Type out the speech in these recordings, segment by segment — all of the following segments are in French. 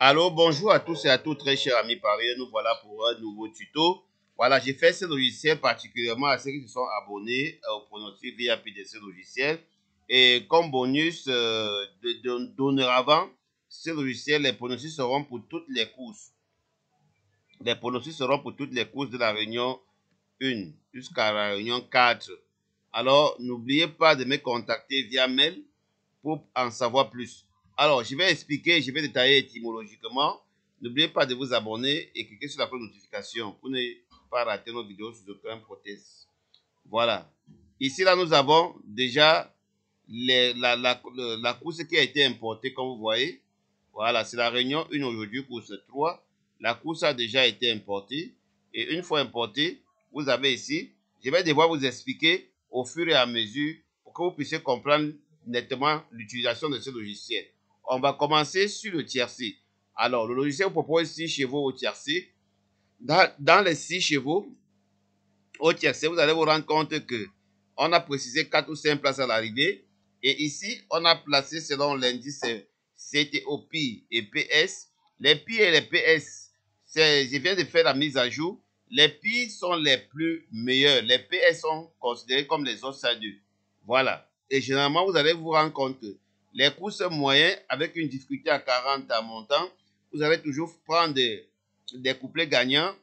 Allô, bonjour à tous et à toutes, très chers amis parieurs. Nous voilà pour un nouveau tuto. Voilà, j'ai fait ce logiciel particulièrement à ceux qui se sont abonnés au pronostic VIP de ce logiciel. Et comme bonus dorénavant, ce logiciel, les pronostics seront pour toutes les courses. Les pronostics seront pour toutes les courses de la réunion 1 jusqu'à la réunion 4. Alors, n'oubliez pas de me contacter via mail pour en savoir plus. Alors, je vais expliquer, je vais détailler étymologiquement. N'oubliez pas de vous abonner et cliquer sur la cloche de notification pour ne pas rater nos vidéos sur aucun prothèse. Voilà. Ici, là, nous avons déjà la course qui a été importée, comme vous voyez. Voilà, c'est la réunion 1 aujourd'hui, course 3. La course a déjà été importée. Et une fois importée, vous avez ici, je vais devoir vous expliquer au fur et à mesure pour que vous puissiez comprendre nettement l'utilisation de ce logiciel. On va commencer sur le tiercé. Alors, le logiciel vous propose 6 chevaux au tiercé. Dans les 6 chevaux au tiercé, vous allez vous rendre compte que on a précisé 4 ou 5 places à l'arrivée. Et ici, on a placé selon l'indice CTOP et PS. Les Pi et les PS, je viens de faire la mise à jour. Les Pi sont les plus meilleurs. Les PS sont considérés comme les outsiders. Voilà. Et généralement, vous allez vous rendre compte que les courses moyennes, avec une difficulté à 40 à montant, vous allez toujours prendre des couplets gagnants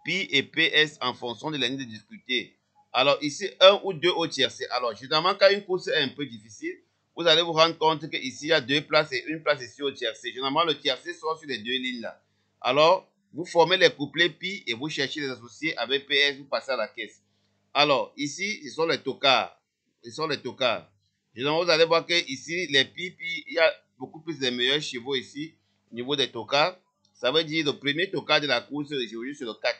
Pi et PS en fonction de la ligne de difficulté. Alors ici, 1 ou 2 au tiercé. Alors généralement, quand une course est un peu difficile, vous allez vous rendre compte qu'ici, il y a 2 places et une place ici au tiercé. Généralement, le tiercé sort sur les 2 lignes là. Alors, vous formez les couplets Pi et vous cherchez les associés avec PS, vous passez à la caisse. Alors, ici, ce sont les tocards. Ce sont les tocards. Généralement, vous allez voir que ici, les Pi, il y a beaucoup plus de meilleurs chevaux ici, au niveau des tocards. Ça veut dire le premier tocard de la course aujourd'hui, c'est le 4.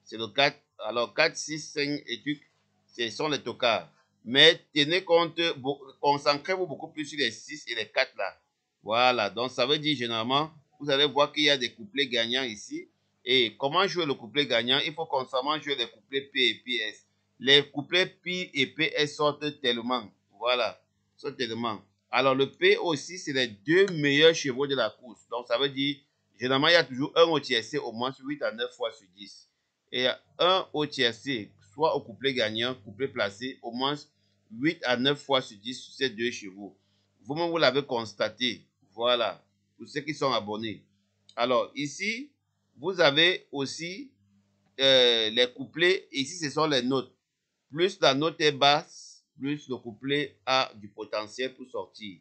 C'est le 4. Alors 4, 6, 5 et trucs, ce sont les tocards. Mais tenez compte, concentrez-vous beaucoup plus sur les 6 et les 4 là. Voilà, donc ça veut dire généralement, vous allez voir qu'il y a des couplets gagnants ici. Et comment jouer le couplet gagnant? Il faut constamment jouer les couplets P et PS. Les couplets P et PS sortent tellement. Voilà, sortent tellement. Alors le P aussi, c'est les 2 meilleurs chevaux de la course. Donc ça veut dire, généralement, il y a toujours un au tiercé au moins 8 à 9 fois sur 10. Et un au tiercé, soit au couplet gagnant, couplet placé, au moins 8 à 9 fois sur 10 sur ces 2 chevaux. Vous-même, vous l'avez constaté. Voilà, pour ceux qui sont abonnés. Alors ici, vous avez aussi les couplets. Ici, ce sont les notes. Plus la note est basse, plus le couplet a du potentiel pour sortir.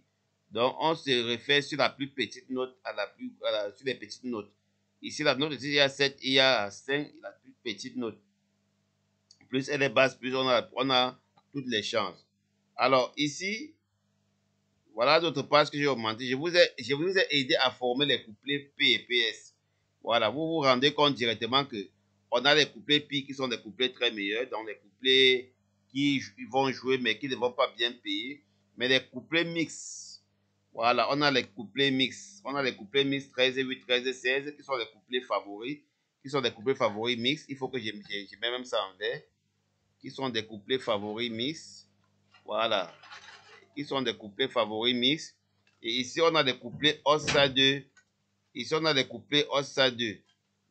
Donc, on se réfère sur la plus petite note sur les petites notes. Ici, la note, ici, il y a 7, il y a 5, la plus petite note. Plus elle est basse, plus on a toutes les chances. Alors, ici, voilà d'autres pages que j'ai augmentées. Je vous ai aidé à former les couplets P et PS. Voilà, vous vous rendez compte directement que on a les couplets P qui sont des couplets très meilleurs, donc les couplets qui vont jouer mais qui ne vont pas bien payer. Mais les couplets mix, voilà, on a les couplets mix. On a les couplets mix 13, 8, 13, 16 qui sont les couplets favoris. Qui sont des couplets favoris mix. Il faut que je mette même ça en vert. Qui sont des couplets favoris mix. Voilà. Qui sont des couplets favoris mix. Et ici, on a des couplets Ossa 2. Ici, on a des couplets Ossa 2.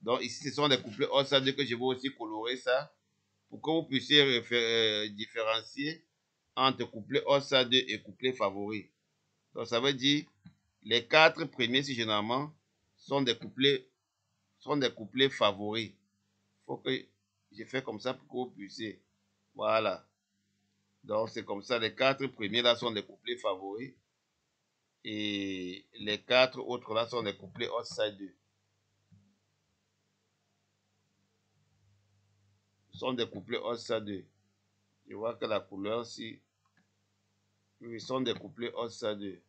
Donc, ici, ce sont des couplets Ossa 2 que je vais aussi colorer ça pour que vous puissiez différencier entre couplets Ossa 2 et couplets favoris. Donc, ça veut dire les 4 premiers, si généralement, sont des couplets favoris. Il faut que je fasse comme ça pour que vous puissiez. Voilà. Donc, c'est comme ça. Les 4 premiers là sont des couplets favoris. Et les 4 autres là sont des couplets outside 2. Sont des couplets outside 2. Je vois que la couleur aussi, ils sont des couplets outside 2.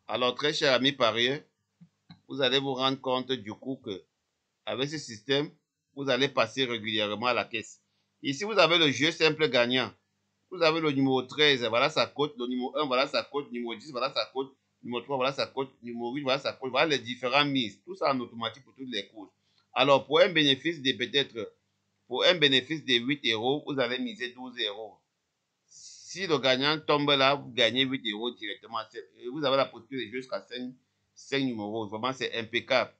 Alors, très chers amis parieurs, vous allez vous rendre compte du coup que avec ce système, vous allez passer régulièrement à la caisse. Ici, vous avez le jeu simple gagnant. Vous avez le numéro 13, voilà sa cote. Le numéro 1, voilà sa cote. Numéro 10, voilà sa cote. Numéro 3, voilà sa cote. Numéro 8, voilà sa cote. Voilà les différents mises. Tout ça en automatique pour toutes les courses. Alors, pour un bénéfice de peut-être, pour un bénéfice de 8 euros, vous allez miser 12 euros. Si le gagnant tombe là, vous gagnez 8 euros directement. Vous avez la possibilité de jouer jusqu'à 5 numéros. Vraiment, c'est impeccable.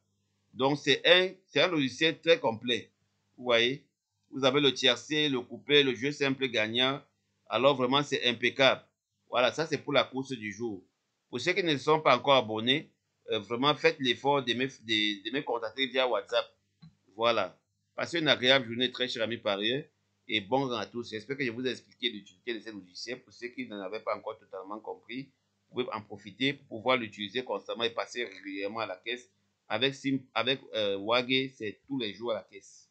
Donc, c'est un logiciel très complet. Vous voyez, vous avez le tiercé, le coupé, le jeu simple gagnant. Alors, vraiment, c'est impeccable. Voilà, ça, c'est pour la course du jour. Pour ceux qui ne sont pas encore abonnés, vraiment, faites l'effort de me contacter via WhatsApp. Voilà. Passez une agréable journée, très cher ami parieur. Et bon rang à tous. J'espère que je vous ai expliqué l'utilité de ces logiciels. Pour ceux qui n'en avaient pas encore totalement compris, vous pouvez en profiter pour pouvoir l'utiliser constamment et passer régulièrement à la caisse. Avec Wage, c'est tous les jours à la caisse.